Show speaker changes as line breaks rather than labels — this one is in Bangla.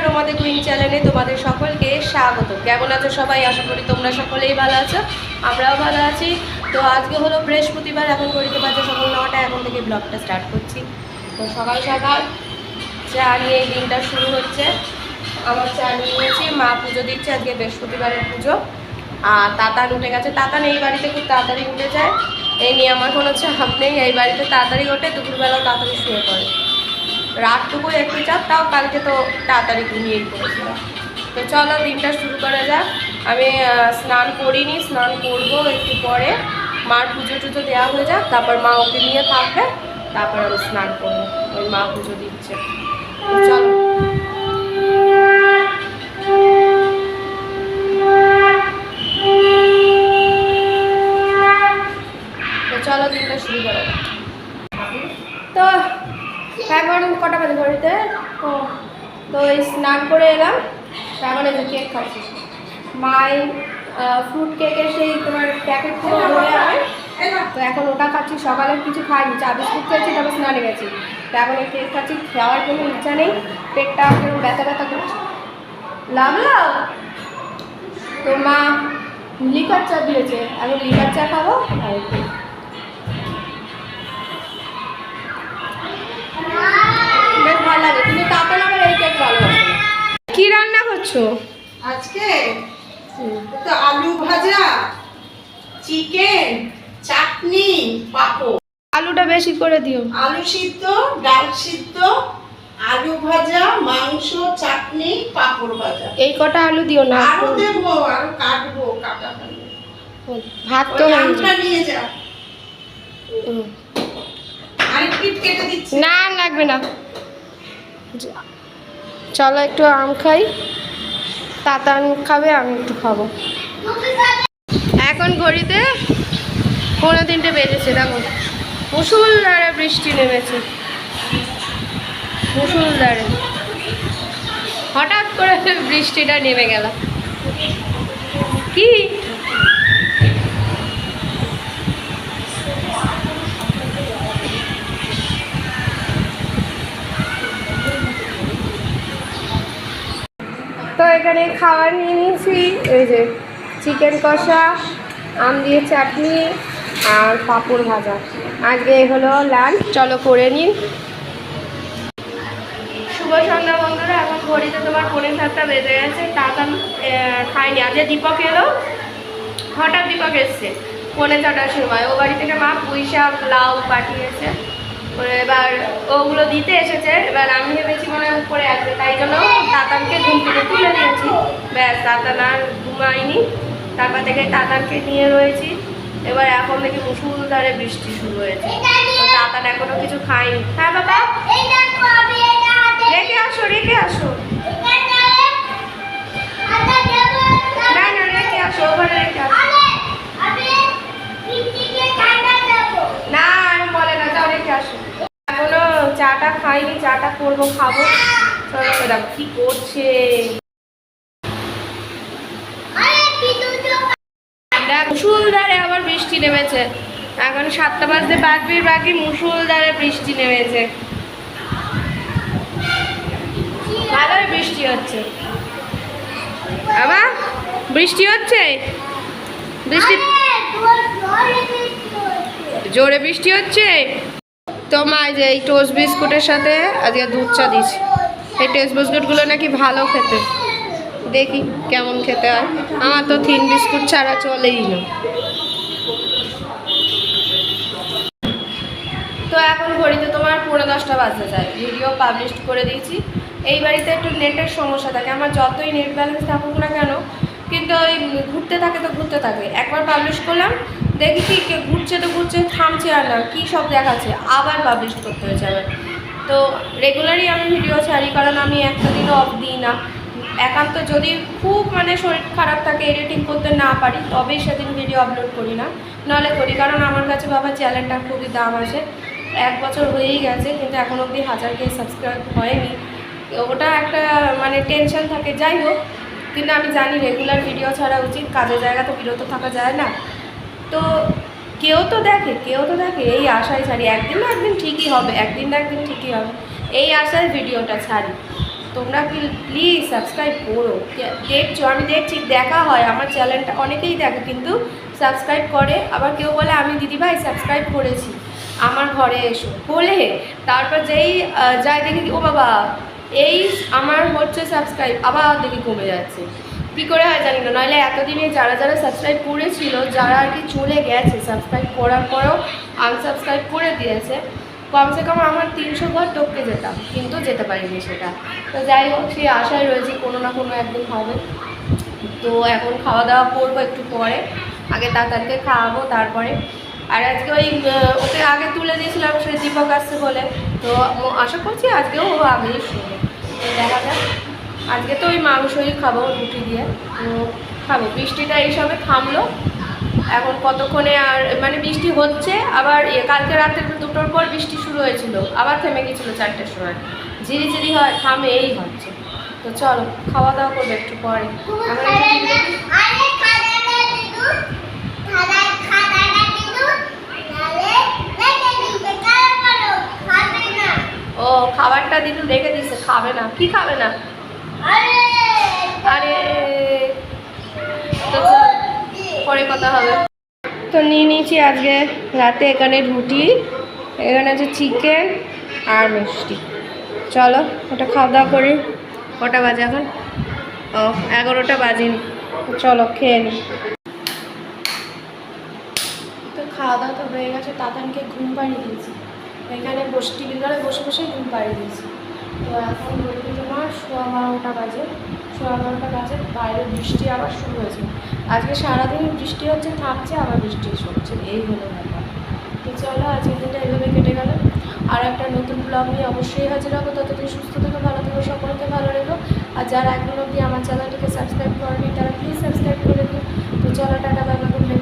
তোমাদের কুইন চ্যানেলে তোমাদের সকলকে স্বাগত। কেমন আছো সবাই? আশা করি তোমরা সকলেই ভালো আছো, আমরাও ভালো আছি। তো আজকে হলো বৃহস্পতিবার, এখন ঘড়িতে বাজে সকাল 9টা। এখন থেকে ব্লগটা স্টার্ট করছি। তো সকাল সকাল চা নিয়ে এই দিনটা শুরু হচ্ছে। আমার চা নিয়েছি, মা পুজো দিচ্ছে, আজকে বৃহস্পতিবারের পুজো। আর তাতান উঠে গেছে। তাতান এই বাড়িতে খুব তাড়াতাড়ি উঠে যায়, এই নিয়ে আমার কোনো চাপ নেই। এই বাড়িতে তাড়াতাড়ি ওঠে, দুপুরবেলাও তাড়াতাড়ি শুয়ে পড়ে। রাতটুকু একটু চাপ, তাও কালকে তো তাড়াতাড়ি ঘুমিয়েই পড়েছিলাম। তো চলো দিনটা শুরু করা যাক। আমি স্নান করিনি, স্নান করবো একটু পরে। মার পুজো টুজো দেওয়া হয়ে যাক, তারপর মা ওকে নিয়ে থাকবে, তারপর আমি স্নান করবো। ওই মা পুজো দিচ্ছে। চলো চলো দিনটা শুরু করা যাক। তো এখন কটা বাজে ঘড়িতে? তো এই স্নান করে এলাম, এখন এই যে কেক খাচ্ছি। মাই ফ্রুট কেকের সেই তোমার প্যাকেটগুলো ধরে আনে, তো এখন ওটা খাচ্ছি। সকালে কিছু খাইনি, চা বিস্কুট খেয়েছি, তারপর স্নানে গেছি। তো এখন এই কেক খাচ্ছি, খাওয়ার কোনো ইচ্ছা নেই, পেটটা কেমন ব্যথা ব্যথা করছে। লাগলো তো মা লিকার চা দিয়েছে, আমি লিকার চা খাবো। আর বেশ ভালো লাগে, কিন্তু তারপরে আমার এই কেক ভালোবাসে না। কি রান্না করছো
আজকে? তো আলু ভাজা, চিকেন, চাটনি, পাঁপড়।
আলুটা বেশি করে দিও।
আলু সিদ্ধ, ডাল সিদ্ধ, আলু ভাজা, মাংস, চাটনি, পাঁপড় ভাজা।
এই কটা আলু দিও না,
আরো দেবো, আরো কাটবো, কাটা হবে।
ভাত তো
আমটা নিয়ে যা, আরেক পিঠ কেটে দিচ্ছি।
না লাগবে না, চলো একটু আম খাই। তাতান খাবে, আমি একটু খাবো। এখন ঘড়িতে 3:45 বেজেছে। দেখো মুষলধারে বৃষ্টি নেমেছে, মুষলধারে। হঠাৎ করে বৃষ্টিটা নেমে গেল। কি তো এখানে খাবার নিয়ে নিয়েছি, এই যে চিকেন কষা, আম দিয়ে চাটনি আর পাঁপড় ভাজা। আজকে হলো লাঞ্চ, চলো করে নিন। শুভ সন্ধ্যা বন্ধুরা, এখন ঘড়িতে তোমার 7:45 বেজে গেছে। তাতান খাইনি। আজকে দীপক এলো, হঠাৎ দীপক এসছে 4:45 সময়। ও বাড়ি থেকে মা পুঁই শাক লাউ পাঠিয়েছে, এবার ওগুলো দিতে এসেছে। এবার আমি ভেবেছি মনে হয় উপরে আসবে, তাই জন্য তাতানকে ঘুম থেকে তুলে দিয়েছি। ব্যাস, তাতান আর ঘুমায়নি। তারপর থেকে তাতানকে নিয়ে রয়েছি। এবার এখন দেখি মুষলধারে বৃষ্টি শুরু হয়েছে, তো তাতান এখনো কিছু খায়নি। হ্যাঁ বাবা, রেখে আসো, রেখে আসো। না না, রেখে আসো, ওখানে রেখে আসো। না আমি বলে না, যাও রেখে আসো। এখনো চাটা খাইনি, চাটা করবো, খাবো। চলো দেখো কি করছে। মুষলধারে আবার বৃষ্টি নেমেছে। এখন 7টা বাজতে বাকি মুষলধারে বৃষ্টি নেমেছে। ভালোই বৃষ্টি হচ্ছে। আবার বৃষ্টি হচ্ছে, বৃষ্টি জোরে বৃষ্টি হচ্ছে। তো মা যে এই টোস্ট বিস্কুটের সাথে আজকে দুধ চা দিচ্ছি। এই টোস্ট বিস্কুটগুলো নাকি ভালো খেতে, দেখি কেমন খেতে হয়। আমার তো থিন বিস্কুট ছাড়া চলেই না। তো এখন ঘড়িতে তোমার 10:45 বাজতে যায়। ভিডিও পাবলিশ করে দিয়েছি। এই বাড়িতে একটু নেটের সমস্যা থাকে, আমার যতই নেট ব্যালেন্স থাকুক না কেন, কিন্তু ওই ঘুরতে থাকে তো ঘুরতে থাকে। একবার পাবলিশ করলাম, দেখি কি ঘুরছে তো ঘুরছে, থামছে আর না, কী সব দেখাচ্ছে, আবার পাবলিশ করতে হয়েছে আমার। তো রেগুলারই আমি ভিডিও ছাড়ি, কারণ আমি একটা দিনও অফ দিই না। একান্ত যদি খুব মানে শরীর খারাপ থাকে, এডিটিং করতে না পারি, তবেই সেদিন ভিডিও আপলোড করি না, নাহলে করি। কারণ আমার কাছে বাবা চ্যানেলটার খুবই দাম আছে। 1 বছর হয়েই গেছে, কিন্তু এখন অবধি 1000K সাবস্ক্রাইব হয়নি। ওটা একটা মানে টেনশন থাকে। যাই হোক, কিন্তু আমি জানি রেগুলার ভিডিও ছাড়া উচিত, কাজের জায়গা তো বিরত থাকা যায় না। তো কেউ তো দেখে, এই আশায় ছাড়ি। একদিন না একদিন ঠিকই হবে, একদিন না একদিন ঠিকই হবে, এই আশায় ভিডিওটা ছাড়ি। তো তোমরা প্লিজ সাবস্ক্রাইব করো। দেখছো, আমি দেখছি দেখা হয়, আমার চ্যানেলটা অনেকেই দেখে কিন্তু সাবস্ক্রাইব করে। আবার কেউ বলে আমি দিদিভাই সাবস্ক্রাইব করেছি, আমার ঘরে এসো বলে তারপর যেই যাই দেখি ও বাবা এই আমার হচ্ছে সাবস্ক্রাইব, আবার দেখি কমে যাচ্ছে। কী করে হয় জানি না, নইলে এতদিনে যারা যারা সাবস্ক্রাইব করেছিল, যারা আর কি চলে গেছে সাবস্ক্রাইব করার পরেও আনসাবস্ক্রাইব করে দিয়েছে, কমসে কম আমার 300 ঘর টপকে যেতাম, কিন্তু যেতে পারিনি সেটা। তো যাই হোক, সেই আশায় রয়েছি কোনো না কোনো একদিন হবে। তো এখন খাওয়া দাওয়া করবো একটু পরে, আগে তাড়াতাড়িতে খাওয়াবো তারপরে। আর আজকে ওই ওকে আগে তুলে দিয়েছিলাম, সে দীপক আসছে বলে, তো আশা করছি আজকেও ও আগেই শুনে। তো দেখা যাক, আজকে তো ওই মাংসই খাবো রুটি দিয়ে, তো খাবো। বৃষ্টিটা এইসবে থামলো, এখন কতক্ষণে আর মানে বৃষ্টি হচ্ছে, আবার কালকে রাতে 2টোর পর বৃষ্টি শুরু হয়েছিল, আবার থেমে গেছিলো 4টের সময়। ঝিরিঝিরি হয়, থামে, এই হচ্ছে। তো চলো খাওয়া দাওয়া করবো একটু পরে। ও খাবারটা দিদু রেখে দিচ্ছে, খাবে না। কি খাবে না? আরে তো পরে কথা হবে। তো নিয়ে নিয়েছি আজকে রাতে এখানে রুটি, এখানে আছে চিকেন আর মিষ্টি। চলো ওটা খাওয়া দাওয়া করি। কটা বাজে এখন? ও 11টা বাজেনি। চলো খেয়ে নিই। তো খাওয়া দাওয়া তো হয়ে গেছে, তাতানকে ঘুম পাড়িয়ে দিয়েছি, এখানে টিভির ঘরে বসে বসে ঘুম পাড়িয়ে দিয়েছি। তো এখন বলতে তোমার 11:15 বাজে, 11:15 বাজে, বাইরে বৃষ্টি আবার শুরু হয়েছে। আজকে সারাদিন বৃষ্টি হচ্ছে, থামছে, আবার বৃষ্টি হচ্ছে, এই হলো ব্যাপার। তো চলো আজকের দিনটা এইভাবে কেটে গেল। আর একটা নতুন ব্লগ নিয়ে অবশ্যই হাজির হবো। ততদিন সুস্থ থেকো, ভালো থেকো, সকলকে ভালো রেখো। আর যারা এখনো অবধি আমার চ্যানেলটিকে সাবস্ক্রাইব করেনি তারা প্লিজ সাবস্ক্রাইব করে দিও। তো চলো টাটা, বাই বাই।